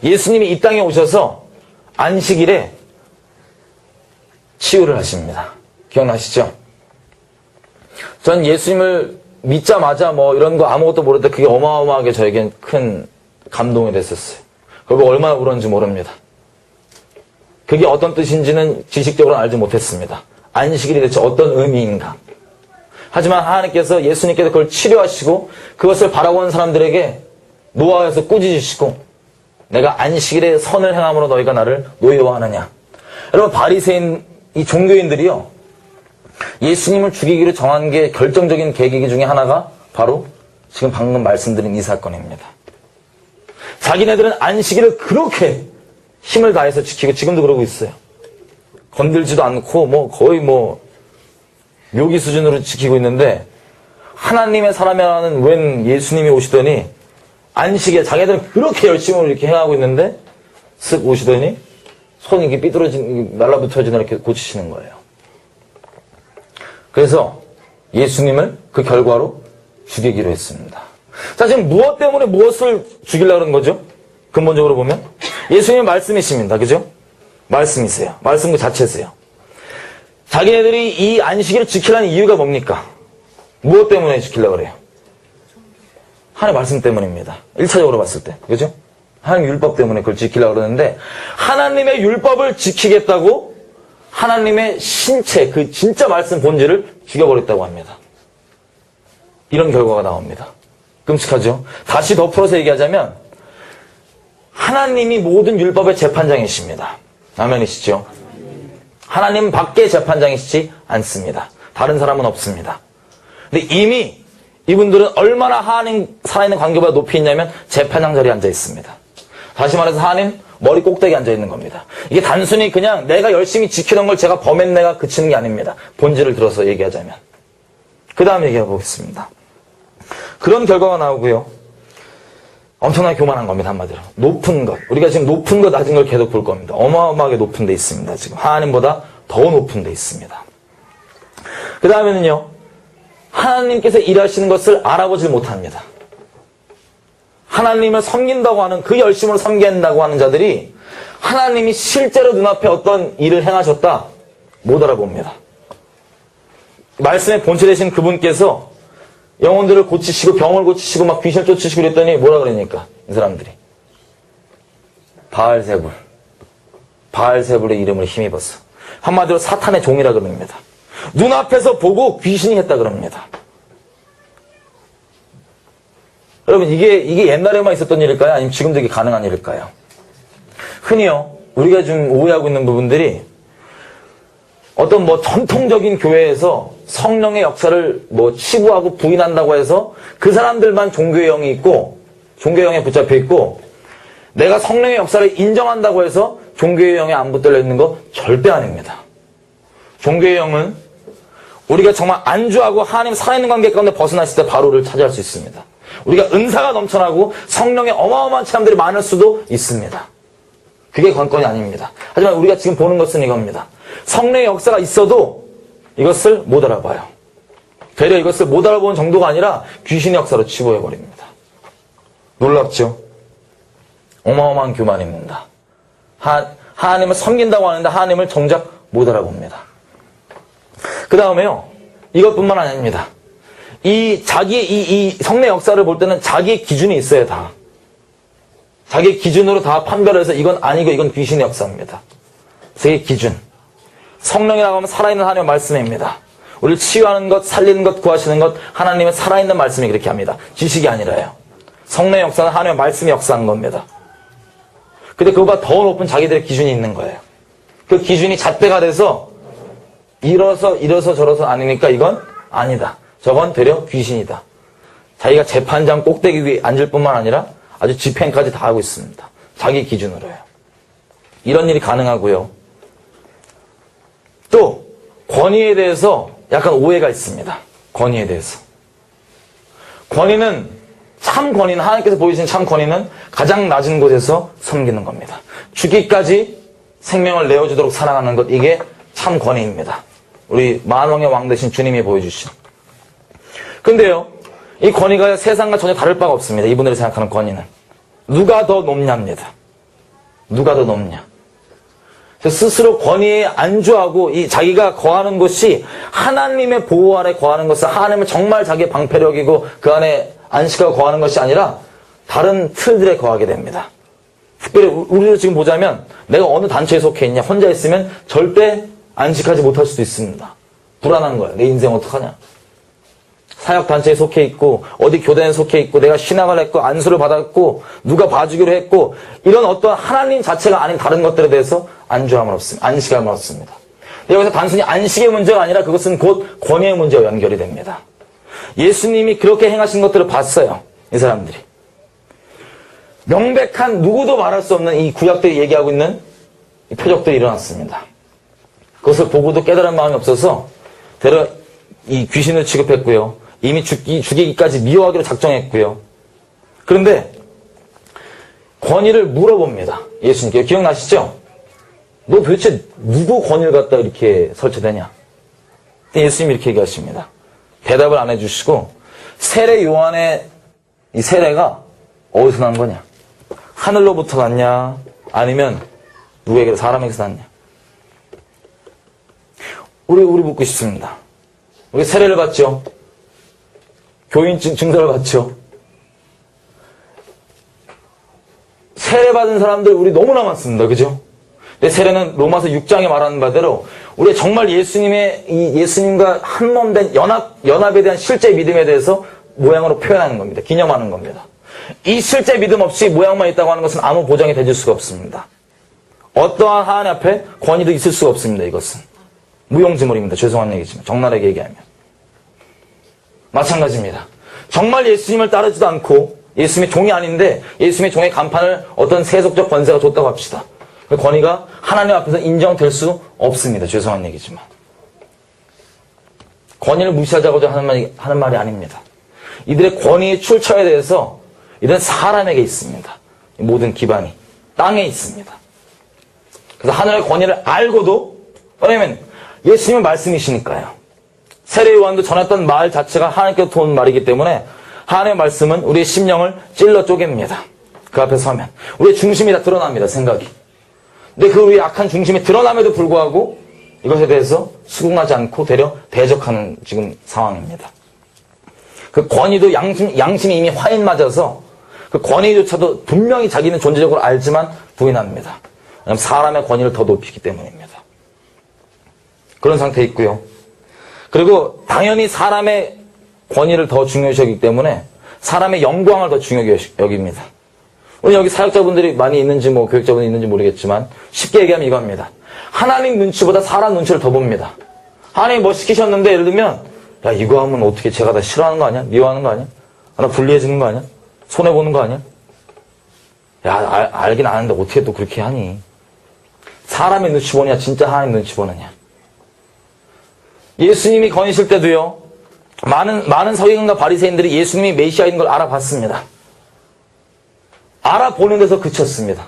예수님이 이 땅에 오셔서 안식일에 치유를 하십니다. 기억나시죠? 전 예수님을 믿자마자 뭐 이런 거 아무것도 모를 때 그게 어마어마하게 저에겐 큰 감동이 됐었어요. 그리고 얼마나 울었는지 모릅니다. 그게 어떤 뜻인지는 지식적으로는 알지 못했습니다. 안식일이 대체 어떤 의미인가. 하지만 하나님께서 예수님께서 그걸 치료하시고 그것을 바라보는 사람들에게 노하여서 꾸짖으시고 내가 안식일에 선을 행함으로 너희가 나를 노여워하느냐. 여러분 바리새인 이 종교인들이요 예수님을 죽이기로 정한 게 결정적인 계기 중에 하나가 바로 지금 방금 말씀드린 이 사건입니다. 자기네들은 안식일을 그렇게 힘을 다해서 지키고 지금도 그러고 있어요. 건들지도 않고 뭐 거의 뭐 묘기 수준으로 지키고 있는데 하나님의 사람이라는 웬 예수님이 오시더니 안식에 자기들은 그렇게 열심히 이렇게 행하고 있는데 쓱 오시더니 손이 이렇게 삐뚤어진 말라붙어지는 이렇게 고치시는 거예요. 그래서 예수님을 그 결과로 죽이기로 했습니다. 자, 지금 무엇 때문에 무엇을 죽이려고 그런 거죠? 근본적으로 보면 예수님의 말씀이십니다. 그죠? 말씀이세요. 말씀 그 자체세요. 자기네들이 이 안식일을 지키려는 이유가 뭡니까? 무엇 때문에 지키려고 그래요? 하나님의 말씀 때문입니다. 1차적으로 봤을 때. 그죠? 하나님 율법 때문에 그걸 지키려고 그러는데 하나님의 율법을 지키겠다고 하나님의 신체, 그 진짜 말씀 본질을 죽여버렸다고 합니다. 이런 결과가 나옵니다. 끔찍하죠? 다시 더 풀어서 얘기하자면 하나님이 모든 율법의 재판장이십니다. 아멘이시죠? 하나님 밖에 재판장이시지 않습니다. 다른 사람은 없습니다. 근데 이미 이분들은 얼마나 하나님 살아있는 관계보다 높이 있냐면 재판장 자리에 앉아 있습니다. 다시 말해서 하나님 머리 꼭대기에 앉아 있는 겁니다. 이게 단순히 그냥 내가 열심히 지키던 걸 제가 범했네가 그치는 게 아닙니다. 본질을 들어서 얘기하자면. 그 다음 얘기해 보겠습니다. 그런 결과가 나오고요. 엄청나게 교만한 겁니다. 한마디로. 높은 것. 우리가 지금 높은 것, 낮은 걸 계속 볼 겁니다. 어마어마하게 높은 데 있습니다. 지금 하나님보다 더 높은 데 있습니다. 그 다음에는요. 하나님께서 일하시는 것을 알아보질 못합니다. 하나님을 섬긴다고 하는 그 열심으로 섬긴다고 하는 자들이 하나님이 실제로 눈앞에 어떤 일을 행하셨다 못 알아봅니다. 말씀의 본체 되신 그분께서 영혼들을 고치시고 병을 고치시고 막 귀신을 쫓으시고 그랬더니 뭐라 그러니까 이 사람들이 바알세불의 이름을 힘입어서 한마디로 사탄의 종이라 그럽니다. 눈앞에서 보고 귀신이 했다 그럽니다. 여러분 이게 옛날에만 있었던 일일까요? 아니면 지금도 이게 가능한 일일까요? 흔히요 우리가 좀 오해하고 있는 부분들이 어떤 뭐 전통적인 교회에서 성령의 역사를 뭐 치부하고 부인한다고 해서 그 사람들만 종교의 영이 있고 종교의 영에 붙잡혀 있고 내가 성령의 역사를 인정한다고 해서 종교의 영에 안 붙들려 있는 거 절대 아닙니다. 종교의 영은 우리가 정말 안주하고 하나님 살아있는 관계 가운데 벗어났을 때 바로를 차지할 수 있습니다. 우리가 은사가 넘쳐나고 성령의 어마어마한 체험들이 많을 수도 있습니다. 그게 관건이 아닙니다. 하지만 우리가 지금 보는 것은 이겁니다. 성령의 역사가 있어도 이것을 못 알아봐요. 되려 이것을 못 알아보는 정도가 아니라 귀신의 역사로 치부해버립니다. 놀랍죠? 어마어마한 교만입니다. 하나님을 섬긴다고 하는데 하나님을 정작 못 알아봅니다. 그 다음에요. 이것뿐만 아닙니다. 이 성례 역사를 볼 때는 자기의 기준이 있어요, 다. 자기의 기준으로 다 판별을 해서 이건 아니고 이건 귀신의 역사입니다. 자기의 기준. 성령이라고 하면 살아있는 하나님의 말씀입니다. 우리를 치유하는 것, 살리는 것, 구하시는 것, 하나님의 살아있는 말씀이 그렇게 합니다. 지식이 아니라요. 성령의 역사는 하나님의 말씀이 역사하는 겁니다. 근데 그거보다 더 높은 자기들의 기준이 있는 거예요. 그 기준이 잣대가 돼서 이러서 저러서 아니니까 이건 아니다. 저건 되려 귀신이다. 자기가 재판장 꼭대기 위에 앉을 뿐만 아니라 아주 집행까지 다 하고 있습니다. 자기 기준으로요. 이런 일이 가능하고요. 또 권위에 대해서 약간 오해가 있습니다. 권위에 대해서. 권위는 참 권위는 하나님께서 보여주신 참 권위는 가장 낮은 곳에서 섬기는 겁니다. 죽기까지 생명을 내어주도록 사랑하는 것, 이게 참 권위입니다. 우리 만왕의 왕 되신 주님이 보여주신. 근데요, 이 권위가 세상과 전혀 다를 바가 없습니다. 이분들이 생각하는 권위는. 누가 더 높냐입니다. 누가 더 높냐. 스스로 권위에 안주하고 이 자기가 거하는 것이 하나님의 보호 아래 거하는 것은 하나님은 정말 자기의 방패력이고 그 안에 안식하고 거하는 것이 아니라 다른 틀들에 거하게 됩니다. 특별히 우리도 지금 보자면 내가 어느 단체에 속해 있냐, 혼자 있으면 절대 안식하지 못할 수도 있습니다. 불안한 거야. 내 인생 어떡하냐. 사역단체에 속해 있고 어디 교단에 속해 있고 내가 신학을 했고 안수를 받았고 누가 봐주기로 했고 이런 어떤 하나님 자체가 아닌 다른 것들에 대해서 안주함을 얻습니다. 안식함을 얻습니다. 여기서 단순히 안식의 문제가 아니라 그것은 곧 권위의 문제와 연결이 됩니다. 예수님이 그렇게 행하신 것들을 봤어요. 이 사람들이. 명백한 누구도 말할 수 없는 이 구약들이 얘기하고 있는 이 표적들이 일어났습니다. 그것을 보고도 깨달은 마음이 없어서 대려 이 귀신을 취급했고요. 이미 죽이기까지 미워하기로 작정했고요. 그런데 권위를 물어봅니다. 예수님께. 기억나시죠? 너 도대체 누구 권위를 갖다 이렇게 설치되냐? 예수님이 이렇게 얘기하십니다. 대답을 안 해주시고 세례 요한의 이 세례가 어디서 난 거냐? 하늘로부터 났냐? 아니면 누구에게 사람에게서 났냐? 우리 묻고 싶습니다. 우리 세례를 받죠? 교인 증서를 받죠? 세례 받은 사람들 우리 너무나 많습니다. 그죠? 근데 세례는 로마서 6장에 말하는 바대로 우리 정말 예수님과 한 몸 된 연합에 대한 실제 믿음에 대해서 모양으로 표현하는 겁니다. 기념하는 겁니다. 이 실제 믿음 없이 모양만 있다고 하는 것은 아무 보장이 되줄 수가 없습니다. 어떠한 하나님 앞에 권위도 있을 수가 없습니다. 이것은 무용지물입니다. 죄송한 얘기지만 적나라하게 얘기하면 마찬가지입니다. 정말 예수님을 따르지도 않고 예수님의 종이 아닌데 예수님의 종의 간판을 어떤 세속적 권세가 줬다고 합시다. 그 권위가 하나님 앞에서 인정될 수 없습니다. 죄송한 얘기지만 권위를 무시하자고자 하는 말이 아닙니다. 이들의 권위의 출처에 대해서 이들은 사람에게 있습니다. 모든 기반이 땅에 있습니다. 그래서 하늘의 권위를 알고도 왜냐하면 예수님의 말씀이시니까요. 세례 요한도 전했던 말 자체가 하나님께서 온 말이기 때문에 하나님의 말씀은 우리의 심령을 찔러 쪼갭니다. 그 앞에 서면 우리의 중심이 다 드러납니다. 생각이. 근데 그 우리의 약한 중심이 드러남에도 불구하고 이것에 대해서 수긍하지 않고 되려 대적하는 지금 상황입니다. 그 권위도 양심이 이미 화인 맞아서 그 권위조차도 분명히 자기는 존재적으로 알지만 부인합니다. 왜냐하면 사람의 권위를 더 높이기 때문입니다. 그런 상태에 있고요. 그리고 당연히 사람의 권위를 더 중요시 여기기 때문에 사람의 영광을 더 중요시 여깁니다. 오늘 여기 사역자분들이 많이 있는지 교육자분이 있는지 모르겠지만 쉽게 얘기하면 이겁니다. 하나님 눈치보다 사람 눈치를 더 봅니다. 하나님이 뭐 시키셨는데 예를 들면 야 이거 하면 어떻게 제가 다 싫어하는 거 아니야? 미워하는 거 아니야? 나 불리해지는 거 아니야? 손해보는 거 아니야? 야 알긴 아는데 어떻게 또 그렇게 하니? 사람의 눈치 보느냐 진짜 하나님 눈치 보느냐. 예수님이 거니실 때도요. 많은 서기관과 바리새인들이 예수님이 메시아인 걸 알아봤습니다. 알아보는 데서 그쳤습니다.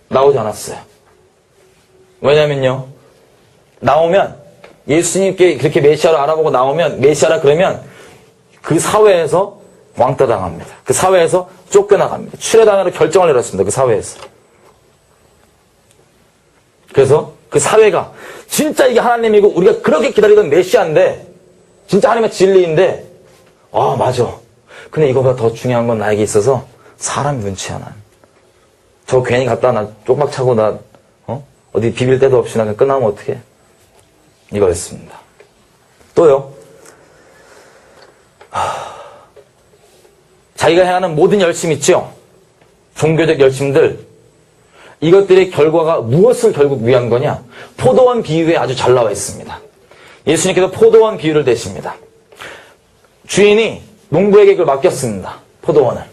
나오지 않았어요. 왜냐면요. 나오면 예수님께 그렇게 메시아를 알아보고 나오면 메시아라 그러면 그 사회에서 왕따 당합니다. 그 사회에서 쫓겨나갑니다. 출애당하로 결정을 내렸습니다. 그 사회에서. 그래서 그 사회가 진짜 이게 하나님이고 우리가 그렇게 기다리던 메시아인데 진짜 하나님의 진리인데 아 맞아. 근데 이거보다 더 중요한 건 나에게 있어서 사람 눈치야 난. 저 괜히 갔다 나 쪽박 차고 나 어디 비빌 데도 없이 나 그냥 끝나면 어떡해. 이거였습니다. 또요. 자기가 행하는 모든 열심 있죠. 종교적 열심들 이것들의 결과가 무엇을 결국 위한 거냐? 포도원 비유에 아주 잘 나와 있습니다. 예수님께서 포도원 비유를 대십니다. 주인이 농부에게 그걸 맡겼습니다. 포도원을.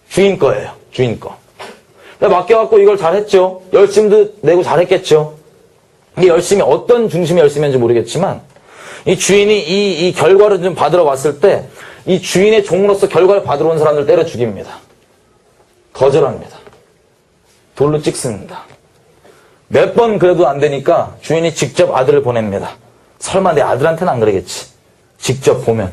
주인 거예요. 주인 거. 맡겨갖고 이걸 잘했죠. 열심도 내고 잘했겠죠. 이 열심이 어떤 중심의 열심인지 모르겠지만 이 주인이 이 결과를 좀 받으러 왔을 때 이 주인의 종으로서 결과를 받으러 온 사람들 때려 죽입니다. 거절합니다. 돌로 찍습니다. 몇 번 그래도 안 되니까 주인이 직접 아들을 보냅니다. 설마 내 아들한테는 안 그러겠지. 직접 보면.